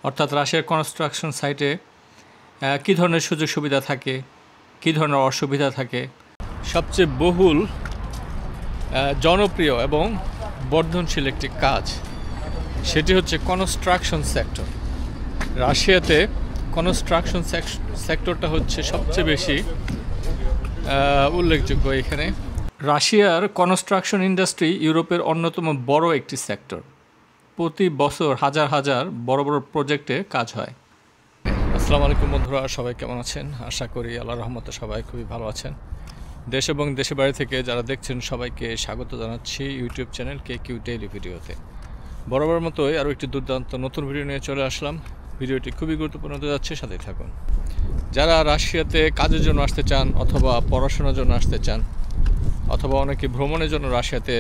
অর্থাৎ রাশিয়ার কনস্ট্রাকশন সাইটে কী ধরনের সুযোগ সুবিধা থাকে, কী ধরনের অসুবিধা থাকে। সবচেয়ে বহুল জনপ্রিয় এবং বর্ধনশীল একটি কাজ, সেটি হচ্ছে কনস্ট্রাকশন সেক্টর। রাশিয়াতে কনস্ট্রাকশন সেক্টরটা হচ্ছে সবচেয়ে বেশি উল্লেখযোগ্য। এখানে রাশিয়ার কনস্ট্রাকশন ইন্ডাস্ট্রি ইউরোপের অন্যতম বড় একটি সেক্টর। প্রতি বছর হাজার হাজার বড় বড় প্রজেক্টে কাজ হয়। আসসালামু আলাইকুম বন্ধুরা, সবাই কেমন আছেন? আশা করি আল্লাহর রহমতে সবাই খুবই ভালো আছেন। দেশ এবং দেশের বাইরে থেকে যারা দেখছেন সবাইকে স্বাগত জানাচ্ছি ইউটিউব চ্যানেল KQ ডেইলি ভিডিওতে। বরাবর মতোই আরও একটি দুর্দান্ত নতুন ভিডিও নিয়ে চলে আসলাম। ভিডিওটি খুবই গুরুত্বপূর্ণ হতে যাচ্ছে, সাথেই থাকুন। যারা রাশিয়াতে কাজের জন্য আসতে চান অথবা পড়াশোনার জন্য আসতে চান অথবা অনেকে ভ্রমণের জন্য রাশিয়াতে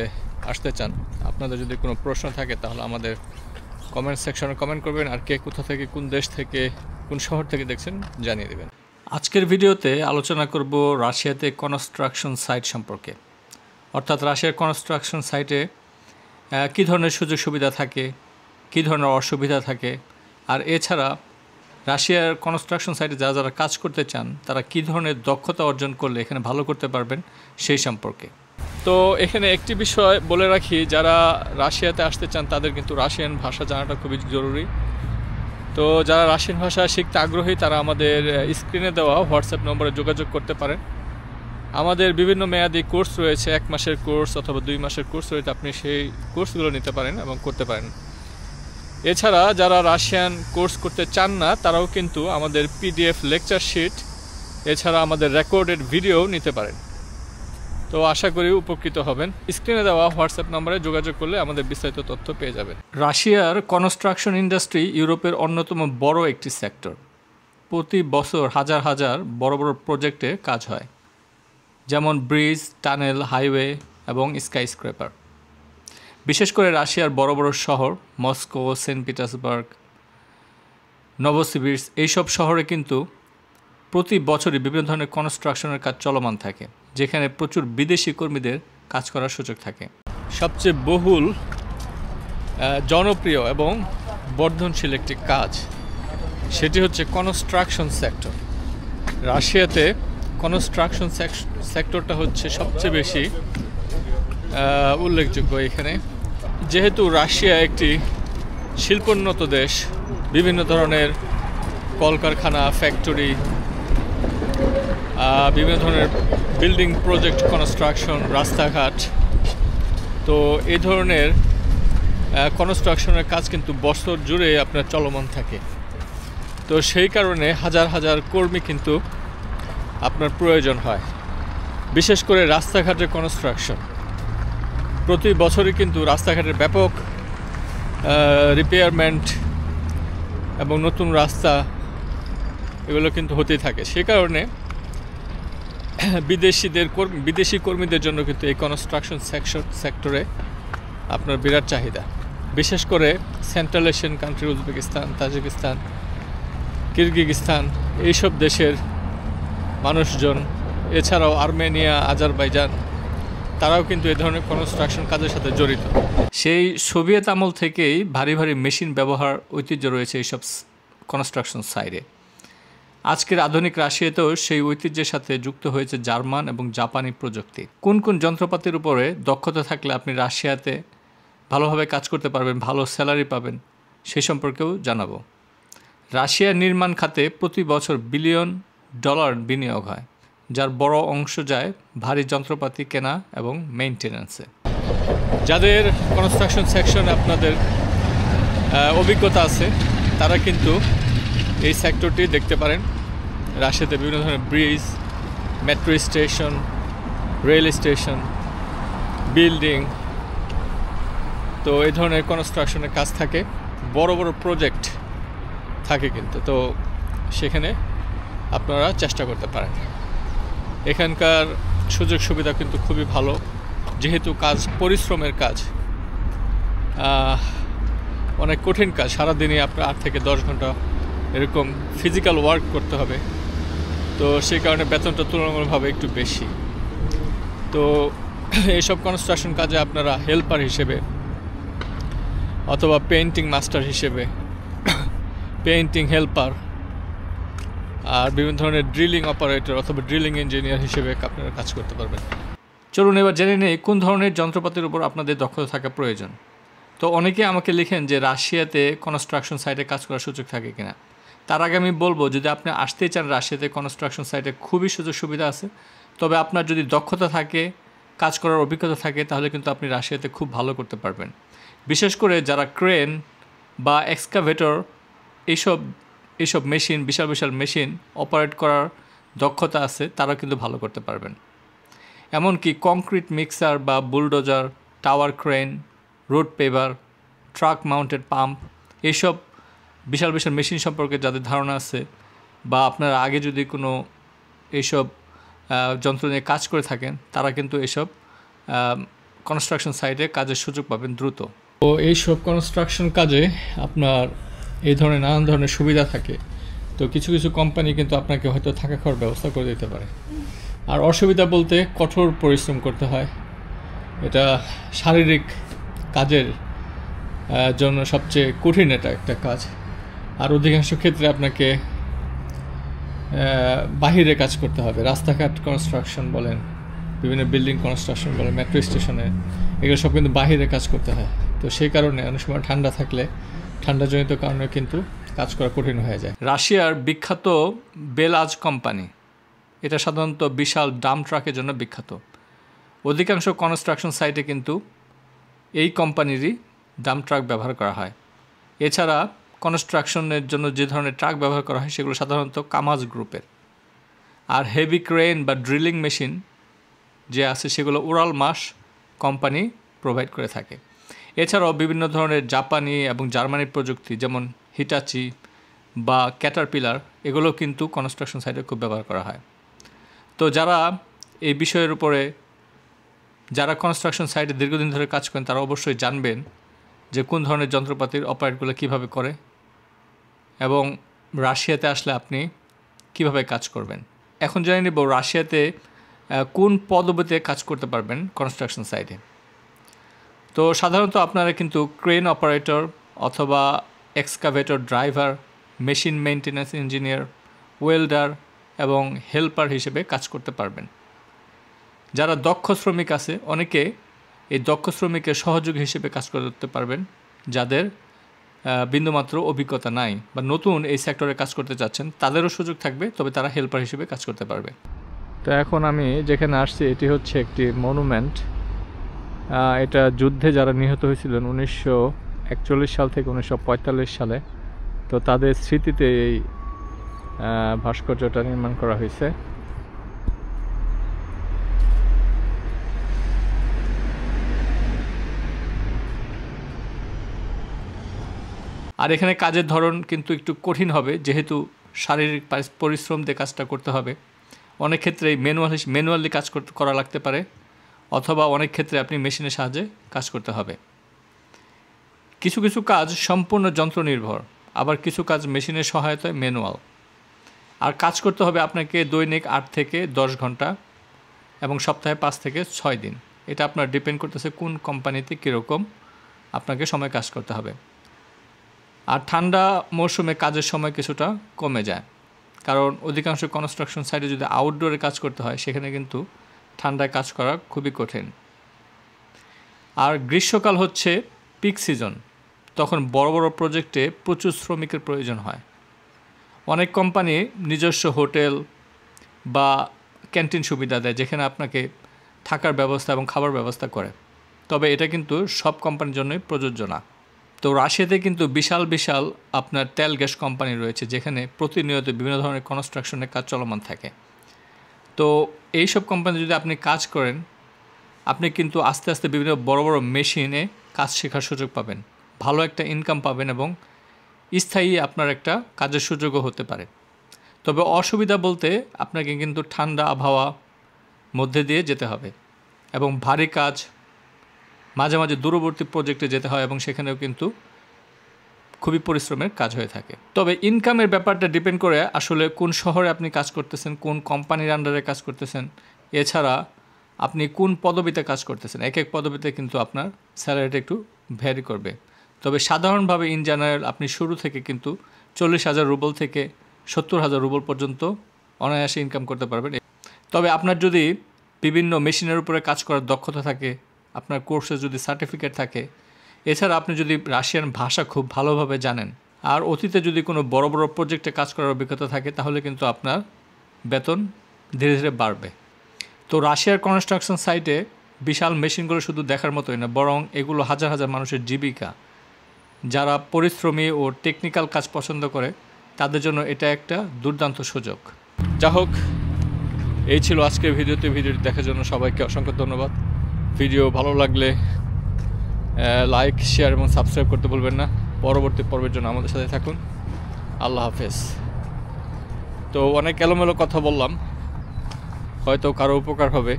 আসতে চান, আপনাদের যদি কোনো প্রশ্ন থাকে তাহলে আমাদের কমেন্ট সেকশনে কমেন্ট করবেন, আর কে কোথা থেকে, কোন দেশ থেকে, কোন শহর থেকে দেখছেন জানিয়ে দেবেন। আজকের ভিডিওতে আলোচনা করব রাশিয়াতে কনস্ট্রাকশন সাইট সম্পর্কে। অর্থাৎ রাশিয়ার কনস্ট্রাকশন সাইটে কী ধরনের সুযোগ সুবিধা থাকে, কী ধরনের অসুবিধা থাকে, আর এছাড়া রাশিয়ার কনস্ট্রাকশন সাইটে যারা যারা কাজ করতে চান তারা কী ধরনের দক্ষতা অর্জন করলে এখানে ভালো করতে পারবেন সেই সম্পর্কে। তো এখানে একটি বিষয় বলে রাখি, যারা রাশিয়াতে আসতে চান তাদের কিন্তু রাশিয়ান ভাষা জানাটা খুবই জরুরি। তো যারা রাশিয়ান ভাষা শিখতে আগ্রহী তারা আমাদের স্ক্রিনে দেওয়া হোয়াটসঅ্যাপ নম্বরে যোগাযোগ করতে পারেন। আমাদের বিভিন্ন মেয়াদি কোর্স রয়েছে, 1 মাসের কোর্স অথবা 2 মাসের কোর্স রয়েছে, আপনি সেই কোর্সগুলো নিতে পারেন এবং করতে পারেন। এছাড়া যারা রাশিয়ান কোর্স করতে চান না তারাও কিন্তু আমাদের PDF লেকচার শিট এছাড়া আমাদের রেকর্ডেড ভিডিও নিতে পারেন। তো আশা করি উপকৃত হবেন। স্ক্রিনে দেওয়া হোয়াটসঅ্যাপ নম্বরে যোগাযোগ করলে আমাদের বিস্তারিত তথ্য পেয়ে যাবেন। রাশিয়ার কনস্ট্রাকশন ইন্ডাস্ট্রি ইউরোপের অন্যতম বড় একটি সেক্টর। প্রতি বছর হাজার হাজার বড় বড় প্রজেক্টে কাজ হয়, যেমন ব্রিজ, টানেল, হাইওয়ে এবং স্কাইস্ক্রেপার। বিশেষ করে রাশিয়ার বড় বড় শহর মস্কো, সেন্ট পিটার্সবার্গ, নভোসিবির্স্ক এইসব শহরে কিন্তু প্রতি বছরই বিভিন্ন ধরনের কনস্ট্রাকশনের কাজ চলমান থাকে, যেখানে প্রচুর বিদেশি কর্মীদের কাজ করার সুযোগ থাকে। সবচেয়ে বহুল জনপ্রিয় এবং বর্ধনশীল একটি কাজ, সেটি হচ্ছে কনস্ট্রাকশন সেক্টর। রাশিয়াতে কনস্ট্রাকশন সেক্টরটা হচ্ছে সবচেয়ে বেশি উল্লেখযোগ্য। এখানে যেহেতু রাশিয়া একটি শিল্পোন্নত দেশ, বিভিন্ন ধরনের কলকারখানা, ফ্যাক্টরি, বিভিন্ন ধরনের বিল্ডিং প্রজেক্ট, কনস্ট্রাকশন, রাস্তাঘাট, তো এই ধরনের কনস্ট্রাকশনের কাজ কিন্তু বছর জুড়ে আপনার চলমান থাকে। তো সেই কারণে হাজার হাজার কর্মী কিন্তু আপনার প্রয়োজন হয়। বিশেষ করে রাস্তাঘাটের কনস্ট্রাকশন, প্রতি বছরই কিন্তু রাস্তাঘাটের ব্যাপক রিপেয়ারমেন্ট এবং নতুন রাস্তা এগুলো কিন্তু হতেই থাকে। সে কারণে বিদেশি কর্মীদের জন্য কিন্তু এই কনস্ট্রাকশন সেক্টরে আপনার বিরাট চাহিদা। বিশেষ করে central Asian country, Uzbekistan, Tajikistan, Kyrgyzstan এইসব দেশের মানুষজন, এছাড়াও আর্মেনিয়া, আজারবাইজান, তারাও কিন্তু এই ধরনের কনস্ট্রাকশন কাজের সাথে জড়িত। সেই সোভিয়েত আমল থেকেই ভারী ভারী মেশিন ব্যবহার ঐতিহ্য রয়েছে এইসব কনস্ট্রাকশন সাইটে। আজকের আধুনিক রাশিয়াতেও সেই ঐতিহ্যের সাথে যুক্ত হয়েছে জার্মান এবং জাপানি প্রযুক্তি। কোন কোন যন্ত্রপাতির উপরে দক্ষতা থাকলে আপনি রাশিয়াতে ভালোভাবে কাজ করতে পারবেন, ভালো স্যালারি পাবেন, সেই সম্পর্কেও জানাবো। রাশিয়ার নির্মাণ খাতে প্রতি বছর $বিলিয়ন বিনিয়োগ হয়, যার বড় অংশ যায় ভারী যন্ত্রপাতি কেনা এবং মেইনটেন্যান্সে। যাদের কনস্ট্রাকশন সেকশনে আপনাদের অভিজ্ঞতা আছে তারা কিন্তু এই সেক্টরটি দেখতে পারেন। রাশিয়াতে বিভিন্ন ধরনের bridge, metro station, rail station, building, তো এই ধরনের কনস্ট্রাকশনের কাজ থাকে, বড় বড় প্রজেক্ট থাকে কিন্তু। তো সেখানে আপনারা চেষ্টা করতে পারেন। এখানকার সুযোগ সুবিধা কিন্তু খুবই ভালো, যেহেতু কাজ পরিশ্রমের কাজ, অনেক কঠিন কাজ। সারাদিনই আপনার 8 থেকে 10 ঘন্টা এরকম ফিজিক্যাল ওয়ার্ক করতে হবে, তো সেই কারণে বেতনটা তুলনামূলকভাবে একটু বেশি। তো এইসব কনস্ট্রাকশন কাজে আপনারা হেল্পার হিসেবে অথবা পেইন্টিং মাস্টার হিসেবে, পেইন্টিং হেল্পার আর বিভিন্ন ধরনের ড্রিলিং অপারেটর অথবা ড্রিলিং ইঞ্জিনিয়ার হিসেবে আপনারা কাজ করতে পারবেন। চলুন এবার জেনে নেই কোন ধরনের যন্ত্রপাতির উপর আপনাদের দক্ষতা থাকা প্রয়োজন। তো অনেকে আমাকে লিখেন যে রাশিয়াতে কনস্ট্রাকশন সাইটে কাজ করার সুযোগ থাকে কিনা। তার আগে আমি বলবো, যদি আপনি আসতেই চান রাশিয়াতে কনস্ট্রাকশন সাইটে খুবই সুযোগ সুবিধা আছে। তবে আপনার যদি দক্ষতা থাকে, কাজ করার অভিজ্ঞতা থাকে, তাহলে কিন্তু আপনি রাশিয়াতে খুব ভালো করতে পারবেন। বিশেষ করে যারা ক্রেন বা এক্সকাভেটর এইসব মেশিন, বিশাল বিশাল মেশিন অপারেট করার দক্ষতা আছে, তারা কিন্তু ভালো করতে পারবেন। এমনকি কংক্রিট মিক্সার বা bulldozer, tower crane, road paver, truck mounted pump, এইসব বিশাল বিশাল মেশিন সম্পর্কে যাদের ধারণা আছে বা আপনারা আগে যদি কোনো এইসব যন্ত্র নিয়ে কাজ করে থাকেন, তারা কিন্তু এইসব কনস্ট্রাকশন সাইটে কাজের সুযোগ পাবেন দ্রুত। তো এইসব কনস্ট্রাকশন কাজে আপনার এই ধরনের নানান ধরনের সুবিধা থাকে। তো কিছু কিছু কোম্পানি কিন্তু আপনাকে হয়তো থাকা খাওয়ার ব্যবস্থা করে দিতে পারে। আর অসুবিধা বলতে কঠোর পরিশ্রম করতে হয়, এটা শারীরিক কাজের জন্য সবচেয়ে কঠিন এটা একটা কাজ। আর অধিকাংশ ক্ষেত্রে আপনাকে বাহিরে কাজ করতে হবে, রাস্তাঘাট কনস্ট্রাকশন বলেন, বিভিন্ন বিল্ডিং কনস্ট্রাকশন বলেন, মেট্রো স্টেশনে, এগুলো সব কিন্তু বাহিরে কাজ করতে হয়। তো সেই কারণে অনেক সময় ঠান্ডা থাকলে ঠান্ডাজনিত কারণে কিন্তু কাজ করা কঠিন হয়ে যায়। রাশিয়ার বিখ্যাত বেলাজ কোম্পানি, এটা সাধারণত বিশাল ডাম্প ট্রাকের জন্য বিখ্যাত। অধিকাংশ কনস্ট্রাকশন সাইটে কিন্তু এই কোম্পানিরই ডাম্প ট্রাক ব্যবহার করা হয়। এছাড়া কনস্ট্রাকশনের জন্য যে ধরনের ট্রাক ব্যবহার করা হয় সেগুলো সাধারণত কামাজ গ্রুপের। আর হেভি ক্রেন বা ড্রিলিং মেশিন যে আছে সেগুলো উরাল মাস কোম্পানি প্রোভাইড করে থাকে। এছাড়াও বিভিন্ন ধরনের জাপানি এবং জার্মানির প্রযুক্তি যেমন হিটাচি বা ক্যাটারপিলার, এগুলো কিন্তু কনস্ট্রাকশন সাইটে খুব ব্যবহার করা হয়। তো যারা এই বিষয়ের উপরে, যারা কনস্ট্রাকশন সাইটে দীর্ঘদিন ধরে কাজ করেন, তারা অবশ্যই জানবেন যে কোন ধরনের যন্ত্রপাতির অপারেটগুলো কীভাবে করে এবং রাশিয়াতে আসলে আপনি কিভাবে কাজ করবেন। এখন জেনে নেব রাশিয়াতে কোন পদবিতে কাজ করতে পারবেন কনস্ট্রাকশন সাইটে। তো সাধারণত আপনারা কিন্তু ক্রেন অপারেটর অথবা excavator driver, machine maintenance engineer, welder এবং হেল্পার হিসেবে কাজ করতে পারবেন। যারা দক্ষ শ্রমিক আছে, অনেকে এই দক্ষ শ্রমিকের সহযোগী হিসেবে কাজ করতে পারবেন, যাদের বিন্দুমাত্র অভিজ্ঞতা নাই বা নতুন এই সেক্টরে কাজ করতে চাচ্ছেন, তাদেরও সুযোগ থাকবে, তবে তারা হেল্পার হিসেবে কাজ করতে পারবে। তো এখন আমি যেখানে আসছি এটি হচ্ছে একটি মনুমেন্ট। এটা যুদ্ধে যারা নিহত হয়েছিলেন 1941 সাল থেকে 1945 সালে, তো তাদের স্মৃতিতে এই ভাস্কর্যটা নির্মাণ করা হয়েছে। আর এখানে কাজের ধরন কিন্তু একটু কঠিন হবে, যেহেতু শারীরিক পরিশ্রম দিয়ে কাজটা করতে হবে। অনেক ক্ষেত্রে ম্যানুয়ালি কাজ করা লাগতে পারে, অথবা অনেক ক্ষেত্রে আপনি মেশিনের সাহায্যে কাজ করতে হবে। কিছু কিছু কাজ সম্পূর্ণ যন্ত্র নির্ভর, আবার কিছু কাজ মেশিনের সহায়তায় ম্যানুয়াল। আর কাজ করতে হবে আপনাকে দৈনিক 8 থেকে 10 ঘন্টা এবং সপ্তাহে 5 থেকে 6 দিন। এটা আপনার ডিপেন্ড করতেছে কোন কোম্পানিতে কীরকম আপনাকে সময় কাজ করতে হবে। আর ঠান্ডা মৌসুমে কাজের সময় কিছুটা কমে যায়, কারণ অধিকাংশ কনস্ট্রাকশন সাইটে যদি আউটডোরে কাজ করতে হয়, সেখানে কিন্তু ঠান্ডায় কাজ করা খুবই কঠিন। আর গ্রীষ্মকাল হচ্ছে পিক সিজন, তখন বড় বড় প্রজেক্টে প্রচুর শ্রমিকের প্রয়োজন হয়। অনেক কোম্পানি নিজস্ব হোটেল বা ক্যান্টিন সুবিধা দেয়, যেখানে আপনাকে থাকার ব্যবস্থা এবং খাবার ব্যবস্থা করে। তবে এটা কিন্তু সব কোম্পানির জন্যই প্রযোজ্য না। তো রাশিয়াতে কিন্তু বিশাল বিশাল আপনার তেল গ্যাস কোম্পানি রয়েছে, যেখানে প্রতিনিয়ত বিভিন্ন ধরনের কনস্ট্রাকশনের কাজ চলমান থাকে। তো এই সব কোম্পানি যদি আপনি কাজ করেন, আপনি কিন্তু আস্তে আস্তে বিভিন্ন বড় বড় মেশিনে কাজ শেখার সুযোগ পাবেন, ভালো একটা ইনকাম পাবেন এবং স্থায়ী আপনার একটা কাজের সুযোগও হতে পারে। তবে অসুবিধা বলতে আপনাকে কিন্তু ঠান্ডা আবহাওয়া মধ্যে দিয়ে যেতে হবে এবং ভারী কাজ, মাঝে মাঝে দূরবর্তী প্রজেক্টে যেতে হয় এবং সেখানেও কিন্তু খুবই পরিশ্রমের কাজ হয়ে থাকে। তবে ইনকামের ব্যাপারটা ডিপেন্ড করে আসলে কোন শহরে আপনি কাজ করতেছেন, কোন কোম্পানির আন্ডারে কাজ করতেছেন, এছাড়া আপনি কোন পদবিতে কাজ করতেছেন। এক এক পদবিতে কিন্তু আপনার স্যালারিটা একটু ভ্যারি করবে। তবে সাধারণভাবে ইন জেনারেল আপনি শুরু থেকে কিন্তু 40,000 রুবল থেকে 70,000 রুবল পর্যন্ত অনায়াসে ইনকাম করতে পারবেন। তবে আপনার যদি বিভিন্ন মেশিনের উপরে কাজ করার দক্ষতা থাকে, আপনার কোর্সে যদি সার্টিফিকেট থাকে, এছাড়া আপনি যদি রাশিয়ান ভাষা খুব ভালোভাবে জানেন আর অতীতে যদি কোনো বড় বড় প্রজেক্টে কাজ করার অভিজ্ঞতা থাকে, তাহলে কিন্তু আপনার বেতন ধীরে ধীরে বাড়বে। তো রাশিয়ার কনস্ট্রাকশন সাইটে বিশাল মেশিনগুলো শুধু দেখার মতোই না, বরং এগুলো হাজার হাজার মানুষের জীবিকা। যারা পরিশ্রমী ও টেকনিক্যাল কাজ পছন্দ করে তাদের জন্য এটা একটা দুর্দান্ত সুযোগ। যা হোক, এই ছিল আজকের ভিডিওটি দেখার জন্য সবাইকে অসংখ্য ধন্যবাদ। ভিডিও ভালো লাগলে লাইক, শেয়ার এবং সাবস্ক্রাইব করতে ভুলবেন না। পরবর্তী পর্বের জন্য আমাদের সাথে থাকুন। আল্লাহ হাফেজ। তো অনেক এলোমেলো কথা বললাম, হয়তো কারো উপকার হবে।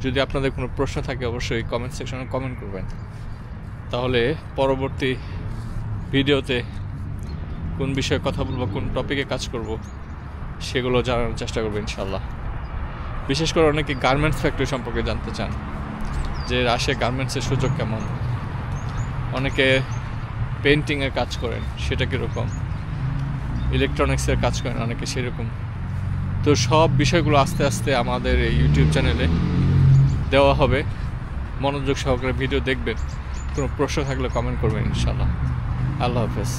যদি আপনাদের কোনো প্রশ্ন থাকে অবশ্যই কমেন্ট সেকশনে কমেন্ট করবেন, তাহলে পরবর্তী ভিডিওতে কোন বিষয়ে কথা বলবো, কোন টপিকে কাজ করব, সেগুলো জানার চেষ্টা করবো ইনশাল্লাহ। বিশেষ করে অনেকে গার্মেন্টস ফ্যাক্টরি সম্পর্কে জানতে চান যে রাশিয়া গার্মেন্টসের সুযোগ কেমন, অনেকে পেন্টিংয়ের কাজ করেন সেটা কীরকম, ইলেকট্রনিক্সের কাজ করেন অনেকে সেরকম। তো সব বিষয়গুলো আস্তে আস্তে আমাদের এই ইউটিউব চ্যানেলে দেওয়া হবে। মনোযোগ সহকারে ভিডিও দেখবেন। কোনো প্রশ্ন থাকলে কমেন্ট করবেন ইনশাল্লাহ। আল্লাহ হাফেজ।